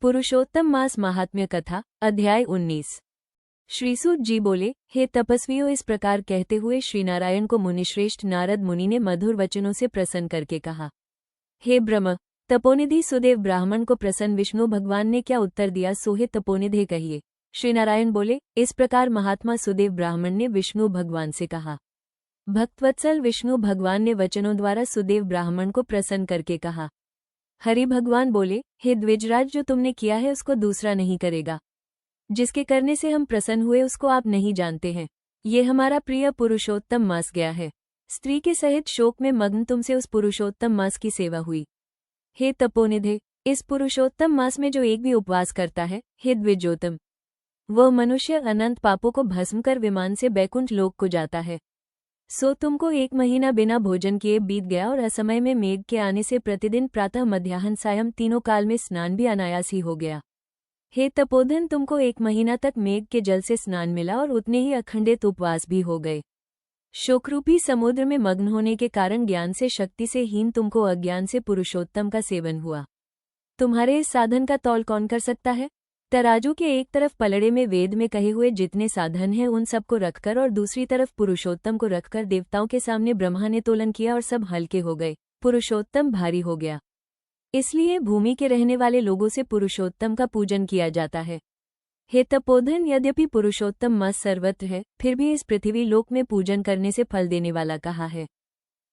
पुरुषोत्तम मास महात्म्य कथा अध्याय 19। श्रीसूत जी बोले, हे तपस्वियों, इस प्रकार कहते हुए श्रीनारायण को मुनिश्रेष्ठ नारद मुनि ने मधुर वचनों से प्रसन्न करके कहा। हे ब्रह्म तपोनिधि सुदेव ब्राह्मण को प्रसन्न विष्णु भगवान ने क्या उत्तर दिया, सोहे तपोनिधे कहिए। श्रीनारायण बोले, इस प्रकार महात्मा सुदेव ब्राह्मण ने विष्णु भगवान से कहा। भक्तवत्सल विष्णु भगवान ने वचनों द्वारा सुदेव ब्राह्मण को प्रसन्न करके कहा। हरि भगवान बोले, हे द्विजराज, जो तुमने किया है उसको दूसरा नहीं करेगा। जिसके करने से हम प्रसन्न हुए उसको आप नहीं जानते हैं। ये हमारा प्रिय पुरुषोत्तम मास गया है। स्त्री के सहित शोक में मग्न तुमसे उस पुरुषोत्तम मास की सेवा हुई। हे तपोनिधे, इस पुरुषोत्तम मास में जो एक भी उपवास करता है, हे द्विजोत्तम, वह मनुष्य अनंत पापों को भस्म कर विमान से बैकुंठ लोक को जाता है। सो तुमको 1 महीना बिना भोजन किए बीत गया और असमय में मेघ के आने से प्रतिदिन प्रातः मध्याह्न सायं तीनों काल में स्नान भी अनायास ही हो गया। हे तपोधन, तुमको 1 महीना तक मेघ के जल से स्नान मिला और उतने ही अखंडित उपवास भी हो गए। शोकरूपी समुद्र में मग्न होने के कारण ज्ञान से शक्ति से हीन तुमको अज्ञान से पुरुषोत्तम का सेवन हुआ। तुम्हारे इस साधन का तौल कौन कर सकता है। तराजू के एक तरफ पलड़े में वेद में कहे हुए जितने साधन हैं उन सबको रखकर और दूसरी तरफ पुरुषोत्तम को रखकर देवताओं के सामने ब्रह्मा ने तोलन किया और सब हल्के हो गए, पुरुषोत्तम भारी हो गया। इसलिए भूमि के रहने वाले लोगों से पुरुषोत्तम का पूजन किया जाता है। हे तपोधन, यद्यपि पुरुषोत्तम मास सर्वत्र है, फिर भी इस पृथ्वी लोक में पूजन करने से फल देने वाला कहा है।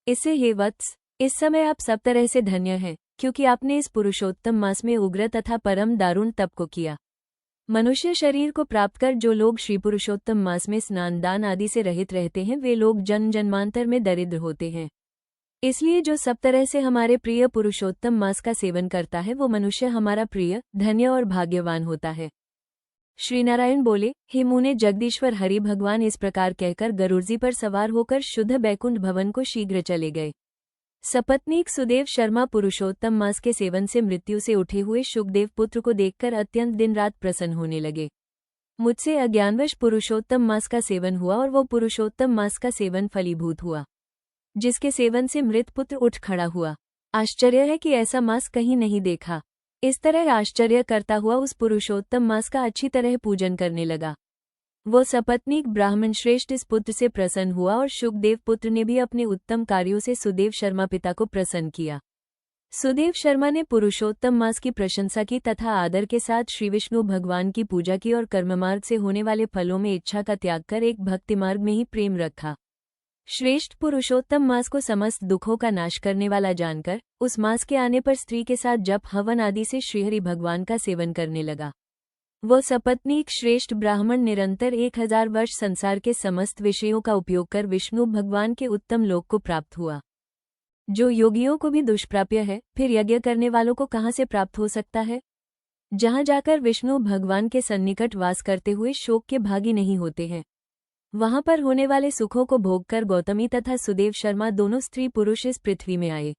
इससे हे वत्स, इस समय आप सब तरह से धन्य हैं, क्योंकि आपने इस पुरुषोत्तम मास में उग्र तथा परम दारुण तप को किया। मनुष्य शरीर को प्राप्त कर जो लोग श्री पुरुषोत्तम मास में स्नान दान आदि से रहित रहते हैं, वे लोग जन्म जन्मांतर में दरिद्र होते हैं। इसलिए जो सब तरह से हमारे प्रिय पुरुषोत्तम मास का सेवन करता है, वो मनुष्य हमारा प्रिय, धन्य और भाग्यवान होता है। श्रीनारायण बोले, हे मुने जगदीश्वर हरि भगवान इस प्रकार कहकर गरुड़जी पर सवार होकर शुद्ध बैकुंठ भवन को शीघ्र चले गए। सपत्नीक सुदेव शर्मा पुरुषोत्तम मास के सेवन से मृत्यु से उठे हुए शुकदेव पुत्र को देखकर अत्यंत दिन रात प्रसन्न होने लगे। मुझसे अज्ञानवश पुरुषोत्तम मास का सेवन हुआ और वो पुरुषोत्तम मास का सेवन फलीभूत हुआ, जिसके सेवन से मृत पुत्र उठ खड़ा हुआ। आश्चर्य है कि ऐसा मास कहीं नहीं देखा। इस तरह आश्चर्य करता हुआ उस पुरुषोत्तम मास का अच्छी तरह पूजन करने लगा। वो सपत्नीक ब्राह्मण श्रेष्ठ इस पुत्र से प्रसन्न हुआ और शुकदेव पुत्र ने भी अपने उत्तम कार्यों से सुदेव शर्मा पिता को प्रसन्न किया। सुदेव शर्मा ने पुरुषोत्तम मास की प्रशंसा की तथा आदर के साथ श्री विष्णु भगवान की पूजा की और कर्ममार्ग से होने वाले फलों में इच्छा का त्याग कर एक भक्ति मार्ग में ही प्रेम रखा। श्रेष्ठ पुरुषोत्तम मास को समस्त दुखों का नाश करने वाला जानकर उस मास के आने पर स्त्री के साथ जप हवन आदि से श्रीहरि भगवान का सेवन करने लगा। वो सपत्नीक श्रेष्ठ ब्राह्मण निरंतर 1000 वर्ष संसार के समस्त विषयों का उपयोग कर विष्णु भगवान के उत्तम लोक को प्राप्त हुआ। जो योगियों को भी दुष्प्राप्य है, फिर यज्ञ करने वालों को कहाँ से प्राप्त हो सकता है। जहाँ जाकर विष्णु भगवान के सन्निकट वास करते हुए शोक के भागी नहीं होते हैं, वहां पर होने वाले सुखों को भोगकर गौतमी तथा सुदेव शर्मा दोनों स्त्री पुरुष इस पृथ्वी में आए।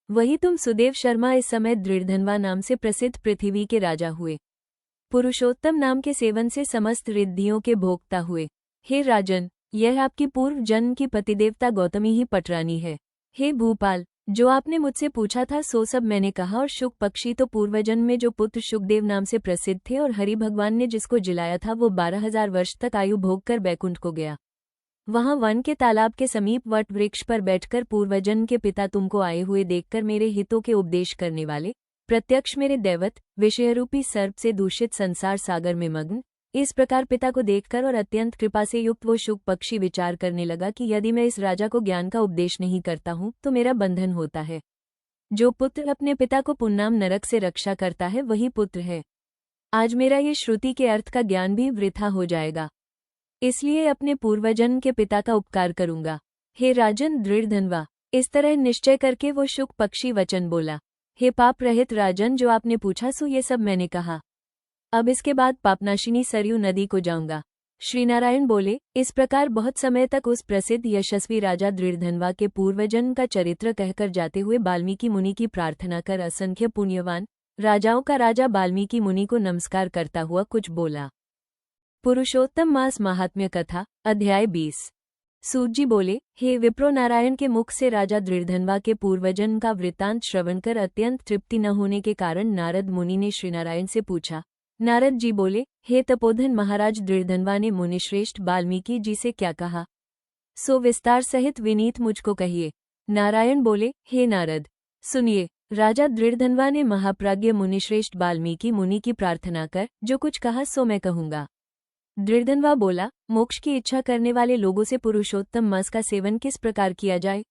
वही तुम सुदेव शर्मा इस समय दृढ़धनवा नाम से प्रसिद्ध पृथ्वी के राजा हुए। पुरुषोत्तम नाम के सेवन से समस्त रिद्धियों के भोक्ता हुए। हे राजन, यह आपकी पूर्व जन्म की पतिदेवता गौतमी ही पटरानी है। हे भूपाल, जो आपने मुझसे पूछा था सो सब मैंने कहा। और शुक पक्षी तो पूर्वजन्म में जो पुत्र शुकदेव नाम से प्रसिद्ध थे और हरि भगवान ने जिसको जिलाया था, वो 12,000 वर्ष तक आयु भोग कर बैकुंठ को गया। वहां वन के तालाब के समीप वट वृक्ष पर बैठकर पूर्वजन्म के पिता तुमको आए हुए देखकर मेरे हितों के उपदेश करने वाले प्रत्यक्ष मेरे दैवत विषयरूपी सर्प से दूषित संसार सागर में मग्न इस प्रकार पिता को देखकर और अत्यंत कृपा से युक्त वो शुक पक्षी विचार करने लगा कि यदि मैं इस राजा को ज्ञान का उपदेश नहीं करता हूँ तो मेरा बंधन होता है। जो पुत्र अपने पिता को पुन्नाम नरक से रक्षा करता है वही पुत्र है। आज मेरा ये श्रुति के अर्थ का ज्ञान भी वृथा हो जाएगा, इसलिए अपने पूर्वजन्म के पिता का उपकार करूंगा। हे राजन दृढ़धनवा, इस तरह निश्चय करके वो शुक पक्षी वचन बोला। हे पाप रहित राजन, जो आपने पूछा सो ये सब मैंने कहा। अब इसके बाद पापनाशिनी सरयू नदी को जाऊंगा। श्रीनारायण बोले, इस प्रकार बहुत समय तक उस प्रसिद्ध यशस्वी राजा दृढ़धनवा के पूर्वजन्म का चरित्र कहकर जाते हुए वाल्मीकि मुनि की प्रार्थना कर असंख्य पुण्यवान राजाओं का राजा वाल्मीकि मुनि को नमस्कार करता हुआ कुछ बोला। पुरुषोत्तम मास महात्म्य कथा अध्याय 20। सूत जी बोले, हे विप्रो, नारायण के मुख से राजा दृढ़धनवा के पूर्वजन्म का वृत्तांत श्रवण कर अत्यंत तृप्ति न होने के कारण नारद मुनि ने श्रीनारायण से पूछा। नारद जी बोले, हे तपोधन महाराज, दृढ़धनवा ने मुनिश्रेष्ठ वाल्मीकि जी से क्या कहा, सो विस्तार सहित विनीत मुझको कहिए। नारायण बोले, हे नारद, सुनिए। राजा दृढ़धनवा ने महाप्राज्ञ मुनिश्रेष्ठ वाल्मीकि मुनि की प्रार्थना कर जो कुछ कहा सो मैं कहूँगा। दृढ़धनवा बोला, मोक्ष की इच्छा करने वाले लोगों से पुरुषोत्तम मांस का सेवन किस प्रकार किया जाए,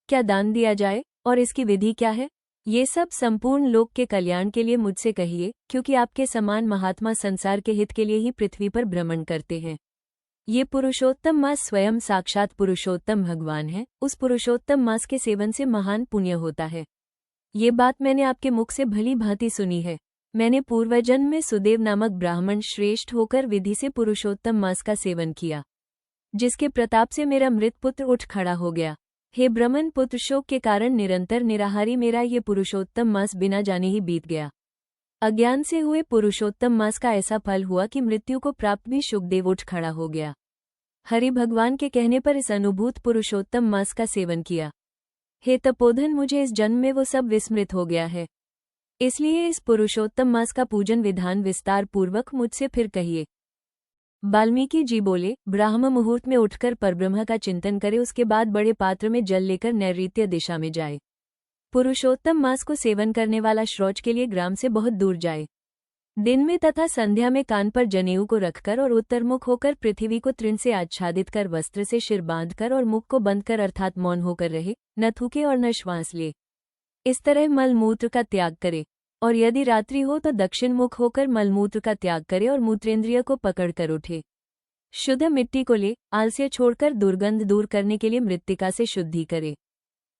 क्या दान दिया जाए और इसकी विधि क्या है, ये सब संपूर्ण लोक के कल्याण के लिए मुझसे कहिए, क्योंकि आपके समान महात्मा संसार के हित के लिए ही पृथ्वी पर भ्रमण करते हैं। ये पुरुषोत्तम मास स्वयं साक्षात पुरुषोत्तम भगवान है। उस पुरुषोत्तम मास के सेवन से महान पुण्य होता है। ये बात मैंने आपके मुख से भली भांति सुनी है। मैंने पूर्वजन्म में सुदेव नामक ब्राह्मण श्रेष्ठ होकर विधि से पुरुषोत्तम मांस का सेवन किया, जिसके प्रताप से मेरा मृत पुत्र उठ खड़ा हो गया। हे ब्रह्मन पुत्र, शोक के कारण निरंतर निराहारी मेरा ये पुरुषोत्तम मास बिना जाने ही बीत गया। अज्ञान से हुए पुरुषोत्तम मास का ऐसा फल हुआ कि मृत्यु को प्राप्त भी शुकदेव उठ खड़ा हो गया। हरि भगवान के कहने पर इस अनुभूत पुरुषोत्तम मास का सेवन किया। हे तपोधन, मुझे इस जन्म में वो सब विस्मृत हो गया है, इसलिए इस पुरुषोत्तम मास का पूजन विधान विस्तार पूर्वक मुझसे फिर कहिए। वाल्मीकि जी बोले, ब्राह्म मुहूर्त में उठकर परब्रह्म का चिंतन करे, उसके बाद बड़े पात्र में जल लेकर नैऋत्य दिशा में जाए। पुरुषोत्तम मास को सेवन करने वाला शौच के लिए ग्राम से बहुत दूर जाए। दिन में तथा संध्या में कान पर जनेऊ को रखकर और उत्तरमुख होकर पृथ्वी को तृण से आच्छादित कर वस्त्र से सिर बांधकर और मुख को बंद कर अर्थात मौन होकर रहे, न थूके और न श्वास ले। इस तरह मलमूत्र का त्याग करे, और यदि रात्रि हो तो दक्षिण मुख होकर मलमूत्र का त्याग करे और मूत्रेंद्रिय को पकड़कर उठे। शुद्ध मिट्टी को ले, आलस्य छोड़कर दुर्गंध दूर करने के लिए मृत्तिका से शुद्धि करे।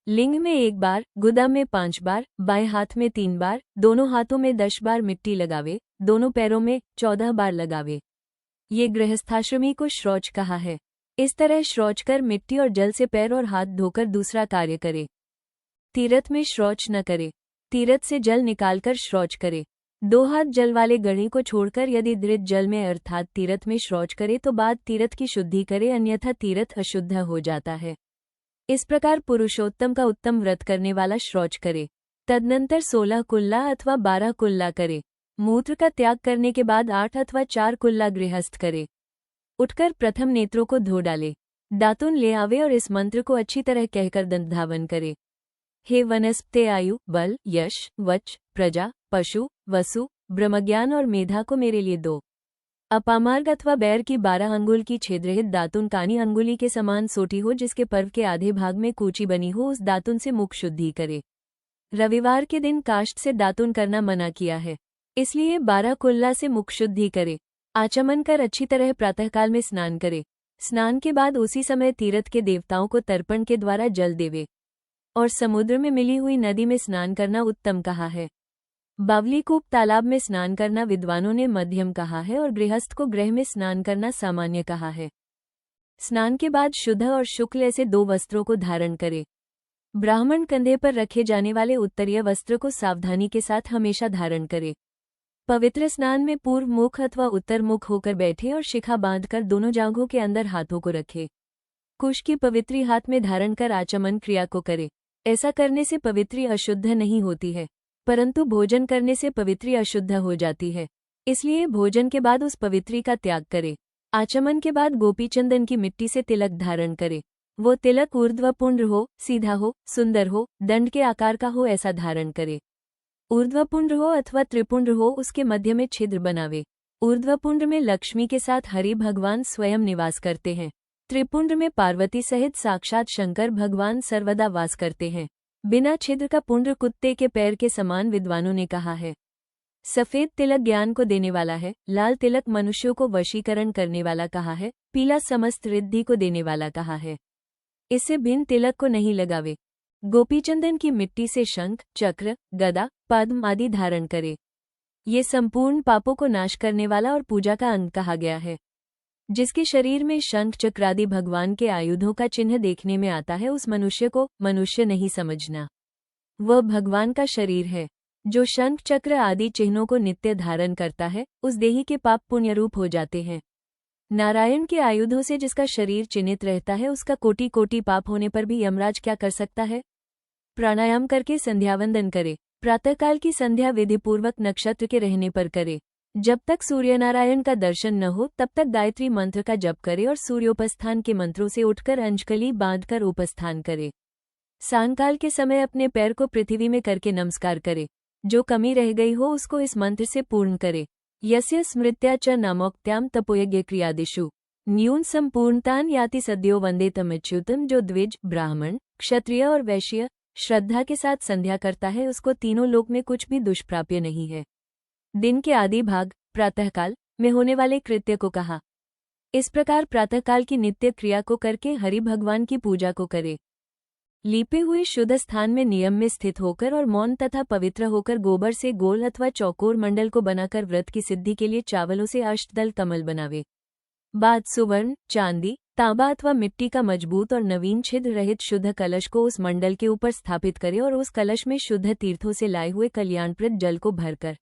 लिंग में 1 बार, गुदा में 5 बार, बाएं हाथ में 3 बार, दोनों हाथों में 10 बार मिट्टी लगावे, दोनों पैरों में 14 बार लगावे। ये गृहस्थाश्रमी को श्रौच कहा है। इस तरह श्रौच कर मिट्टी और जल से पैर और हाथ धोकर दूसरा कार्य करे। तीर्थ में श्रौच न करे, तीर्थ से जल निकालकर श्रौच करे। 2 हाथ जल वाले गढ़ी को छोड़कर यदि दृढ़ जल में अर्थात तीर्थ में श्रौच करे तो बाद तीर्थ की शुद्धि करे, अन्यथा तीर्थ अशुद्ध हो जाता है। इस प्रकार पुरुषोत्तम का उत्तम व्रत करने वाला श्रौच करे। तदनंतर 16 कुल्ला अथवा 12 कुल्ला करे। मूत्र का त्याग करने के बाद 8 अथवा 4 कुल्ला गृहस्थ करे। उठकर प्रथम नेत्रों को धो डाले, दातुन ले आवे और इस मंत्र को अच्छी तरह कहकर दंत धावन करे। हे वनस्पते आयु, बल, यश, वच, प्रजा, पशु, वसु, ब्रह्मज्ञान और मेधा को मेरे लिए दो। अपामार्ग अथवा बैर की 12 अंगुल की छेदरहित दातुन कानी अंगुली के समान सोटी हो, जिसके पर्व के आधे भाग में कूची बनी हो, उस दातुन से मुख शुद्धि करे। रविवार के दिन काष्ठ से दातुन करना मना किया है, इसलिए 12 कुल्ला से मुख शुद्धि करे। आचमन कर अच्छी तरह प्रातःकाल में स्नान करे। स्नान के बाद उसी समय तीर्थ के देवताओं को तर्पण के द्वारा जल देवे और समुद्र में मिली हुई नदी में स्नान करना उत्तम कहा है। बावलीकूप तालाब में स्नान करना विद्वानों ने मध्यम कहा है और गृहस्थ को गृह में स्नान करना सामान्य कहा है। स्नान के बाद शुद्ध और शुक्ल ऐसे 2 वस्त्रों को धारण करे। ब्राह्मण कंधे पर रखे जाने वाले उत्तरीय वस्त्र को सावधानी के साथ हमेशा धारण करे। पवित्र स्नान में पूर्व मुख अथवा उत्तर मुख होकर बैठे और शिखा बांधकर दोनों जांघों के अंदर हाथों को रखे। कुश की पवित्री हाथ में धारण कर आचमन क्रिया को करे। ऐसा करने से पवित्री अशुद्ध नहीं होती है, परंतु भोजन करने से पवित्री अशुद्ध हो जाती है, इसलिए भोजन के बाद उस पवित्री का त्याग करे। आचमन के बाद गोपीचंदन की मिट्टी से तिलक धारण करे। वो तिलक ऊर्ध्वपुंड्र हो, सीधा हो, सुंदर हो, दंड के आकार का हो, ऐसा धारण करे। ऊर्ध्वपुंड्र हो अथवा त्रिपुंड्र हो, उसके मध्य में छिद्र बनावे। ऊर्ध्वपुंड्र में लक्ष्मी के साथ हरि भगवान स्वयं निवास करते हैं। त्रिपुंड्र में पार्वती सहित साक्षात शंकर भगवान सर्वदा वास करते हैं। बिना छिद्र का पुंड्र कुत्ते के पैर के समान विद्वानों ने कहा है। सफेद तिलक ज्ञान को देने वाला है, लाल तिलक मनुष्यों को वशीकरण करने वाला कहा है, पीला समस्त रिद्धि को देने वाला कहा है। इससे भिन्न तिलक को नहीं लगावे। गोपीचंदन की मिट्टी से शंख, चक्र, गदा, पद्म आदि धारण करे। ये संपूर्ण पापों को नाश करने वाला और पूजा का अंग कहा गया है। जिसके शरीर में शंख चक्रादि भगवान के आयुधों का चिन्ह देखने में आता है, उस मनुष्य को मनुष्य नहीं समझना, वह भगवान का शरीर है। जो शंख चक्र आदि चिन्हों को नित्य धारण करता है, उस देही के पाप पुण्यरूप हो जाते हैं। नारायण के आयुधों से जिसका शरीर चिन्हित रहता है, उसका कोटि कोटि पाप होने पर भी यमराज क्या कर सकता है? प्राणायाम करके संध्यावंदन करे। प्रातःकाल की संध्या विधिपूर्वक नक्षत्र के रहने पर करे। जब तक सूर्यनारायण का दर्शन न हो तब तक गायत्री मंत्र का जप करे और सूर्योपस्थान के मंत्रों से उठकर अंजकली बांधकर उपस्थान करे। सांकाल के समय अपने पैर को पृथ्वी में करके नमस्कार करे। जो कमी रह गई हो उसको इस मंत्र से पूर्ण करे। यस्य स्मृत्या च नामोक्त्याम तपोयज्ञ क्रियादिषु न्यून संपूर्णतान याति सद्यो वंदे तमच्युतम। जो द्विज, ब्राह्मण, क्षत्रिय और वैश्य श्रद्धा के साथ संध्या करता है, उसको तीनों लोक में कुछ भी दुष्प्राप्य नहीं है। दिन के आदि भाग प्रातःकाल में होने वाले कृत्य को कहा। इस प्रकार प्रातःकाल की नित्य क्रिया को करके हरि भगवान की पूजा को करे। लीपे हुए शुद्ध स्थान में नियम में स्थित होकर और मौन तथा पवित्र होकर गोबर से गोल अथवा चौकोर मंडल को बनाकर व्रत की सिद्धि के लिए चावलों से अष्टदल कमल बनावे। बाद सुवर्ण, चांदी, तांबा अथवा मिट्टी का मजबूत और नवीन छिद्र रहित शुद्ध कलश को उस मंडल के ऊपर स्थापित करे और उस कलश में शुद्ध तीर्थों से लाए हुए कल्याणप्रद जल को भरकर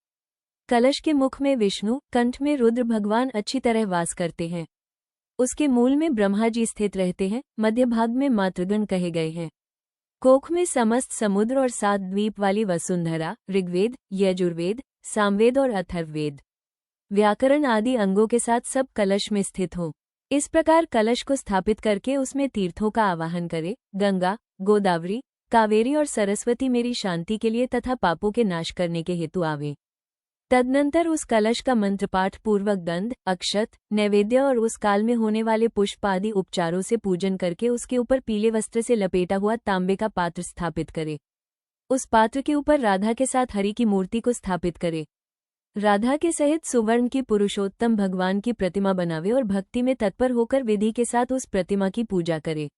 कलश के मुख में विष्णु, कंठ में रुद्र भगवान अच्छी तरह वास करते हैं। उसके मूल में ब्रह्मा जी स्थित रहते हैं। मध्य भाग में मातृगण कहे गए हैं। कोख में समस्त समुद्र और 7 द्वीप वाली वसुंधरा, ऋग्वेद, यजुर्वेद, सामवेद और अथर्ववेद, व्याकरण आदि अंगों के साथ सब कलश में स्थित हों। इस प्रकार कलश को स्थापित करके उसमें तीर्थों का आवाहन करे। गंगा, गोदावरी, कावेरी और सरस्वती मेरी शांति के लिए तथा पापों के नाश करने के हेतु आवे। तदनंतर उस कलश का मंत्रपाठ पूर्वक गंध, अक्षत, नैवेद्य और उस काल में होने वाले पुष्प आदि उपचारों से पूजन करके उसके ऊपर पीले वस्त्र से लपेटा हुआ तांबे का पात्र स्थापित करे। उस पात्र के ऊपर राधा के साथ हरि की मूर्ति को स्थापित करे। राधा के सहित सुवर्ण की पुरुषोत्तम भगवान की प्रतिमा बनावे और भक्ति में तत्पर होकर विधि के साथ उस प्रतिमा की पूजा करे।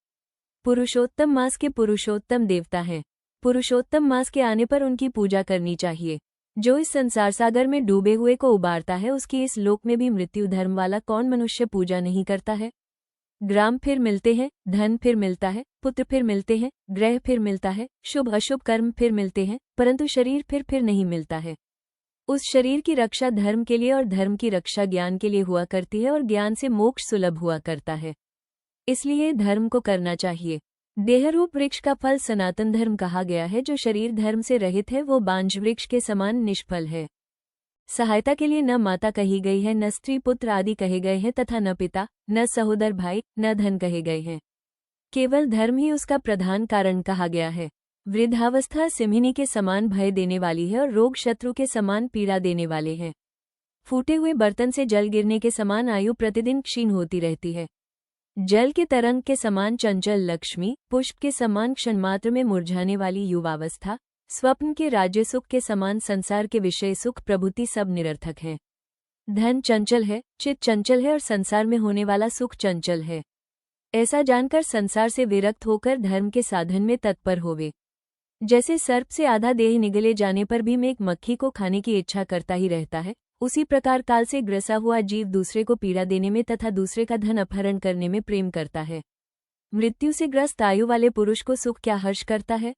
पुरुषोत्तम मास के पुरुषोत्तम देवता हैं। पुरुषोत्तम मास के आने पर उनकी पूजा करनी चाहिए। जो इस संसार सागर में डूबे हुए को उबारता है, उसकी इस लोक में भी मृत्यु धर्म वाला कौन मनुष्य पूजा नहीं करता है? ग्राम फिर मिलते हैं, धन फिर मिलता है, पुत्र फिर मिलते हैं, ग्रह फिर मिलता है, शुभ अशुभ कर्म फिर मिलते हैं, परंतु शरीर फिर नहीं मिलता है। उस शरीर की रक्षा धर्म के लिए और धर्म की रक्षा ज्ञान के लिए हुआ करती है और ज्ञान से मोक्ष सुलभ हुआ करता है। इसलिए धर्म को करना चाहिए। देहरूप वृक्ष का फल सनातन धर्म कहा गया है। जो शरीर धर्म से रहित है वो बांझ वृक्ष के समान निष्फल है। सहायता के लिए न माता कही गई है, न स्त्री पुत्र आदि कहे गए हैं तथा न पिता, न सहोदर भाई, न धन कहे गए हैं। केवल धर्म ही उसका प्रधान कारण कहा गया है। वृद्धावस्था सिंहिनी के समान भय देने वाली है और रोग शत्रु के समान पीड़ा देने वाले हैं। फूटे हुए बर्तन से जल गिरने के समान आयु प्रतिदिन क्षीण होती रहती है। जल के तरंग के समान चंचल लक्ष्मी, पुष्प के समान क्षणमात्र में मुरझाने वाली युवावस्था, स्वप्न के राज्य सुख के समान संसार के विषय सुख प्रभुति सब निरर्थक हैं। धन चंचल है, चित्त चंचल है और संसार में होने वाला सुख चंचल है। ऐसा जानकर संसार से विरक्त होकर धर्म के साधन में तत्पर होवे। जैसे सर्प से आधा देह निगले जाने पर भी मेघ मक्खी को खाने की इच्छा करता ही रहता है, उसी प्रकार काल से ग्रसा हुआ जीव दूसरे को पीड़ा देने में तथा दूसरे का धन अपहरण करने में प्रेम करता है। मृत्यु से ग्रस्त आयु वाले पुरुष को सुख क्या हर्ष करता है?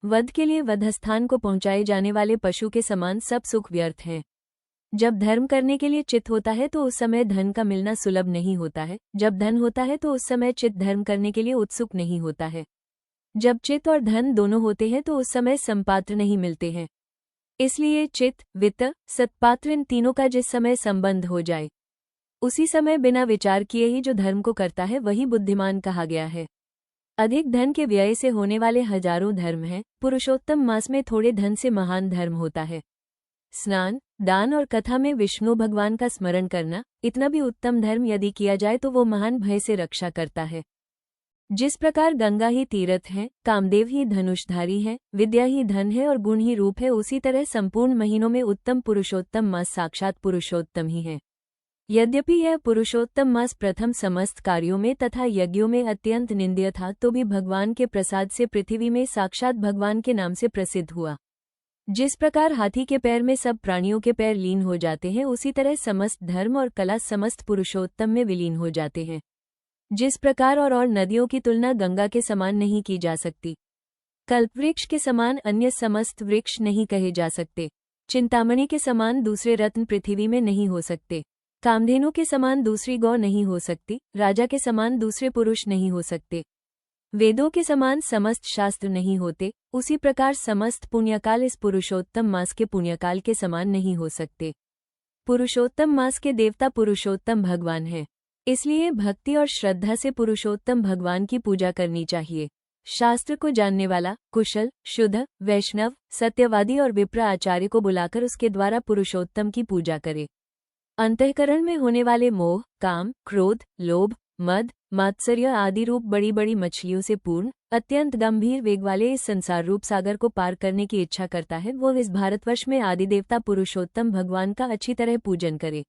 वध के लिए वधस्थान को पहुंचाए जाने वाले पशु के समान सब सुख व्यर्थ हैं। जब धर्म करने के लिए चित्त होता है तो उस समय धन का मिलना सुलभ नहीं होता है। जब धन होता है तो उस समय चित्त धर्म करने के लिए उत्सुक नहीं होता है। जब चित्त और धन दोनों होते हैं तो उस समय संपात्र नहीं मिलते हैं। इसलिए चित्त, वित्त, सत्पात्र इन तीनों का जिस समय संबंध हो जाए उसी समय बिना विचार किए ही जो धर्म को करता है वही बुद्धिमान कहा गया है। अधिक धन के व्यय से होने वाले हजारों धर्म हैं। पुरुषोत्तम मास में थोड़े धन से महान धर्म होता है। स्नान, दान और कथा में विष्णु भगवान का स्मरण करना, इतना भी उत्तम धर्म यदि किया जाए तो वो महान भय से रक्षा करता है। जिस प्रकार गंगा ही तीर्थ है, कामदेव ही धनुषधारी है, विद्या ही धन है और गुण ही रूप है, उसी तरह संपूर्ण महीनों में उत्तम पुरुषोत्तम मास साक्षात पुरुषोत्तम ही है। यद्यपि यह पुरुषोत्तम मास प्रथम समस्त कार्यों में तथा यज्ञों में अत्यंत निंद्य था, तो भी भगवान के प्रसाद से पृथ्वी में साक्षात भगवान के नाम से प्रसिद्ध हुआ। जिस प्रकार हाथी के पैर में सब प्राणियों के पैर लीन हो जाते हैं, उसी तरह समस्त धर्म और कला समस्त पुरुषोत्तम में विलीन हो जाते हैं। जिस प्रकार और नदियों की तुलना गंगा के समान नहीं की जा सकती, कल्पवृक्ष के समान अन्य समस्त वृक्ष नहीं कहे जा सकते, चिंतामणि के समान दूसरे रत्न पृथ्वी में नहीं हो सकते, कामधेनु के समान दूसरी गौ नहीं हो सकती, राजा के समान दूसरे पुरुष नहीं हो सकते, वेदों के समान समस्त शास्त्र नहीं होते, उसी प्रकार समस्त पुण्यकाल इस पुरुषोत्तम मास के पुण्यकाल के समान नहीं हो सकते। पुरुषोत्तम मास के देवता पुरुषोत्तम भगवान हैं, इसलिए भक्ति और श्रद्धा से पुरुषोत्तम भगवान की पूजा करनी चाहिए। शास्त्र को जानने वाला, कुशल, शुद्ध, वैष्णव, सत्यवादी और विप्र आचार्य को बुलाकर उसके द्वारा पुरुषोत्तम की पूजा करे। अंतःकरण में होने वाले मोह, काम, क्रोध, लोभ, मद, मात्सर्य आदि रूप बड़ी बड़ी मछलियों से पूर्ण अत्यंत गंभीर वेग वाले इस संसार रूप सागर को पार करने की इच्छा करता है, वो इस भारतवर्ष में आदिदेवता पुरुषोत्तम भगवान का अच्छी तरह पूजन करे।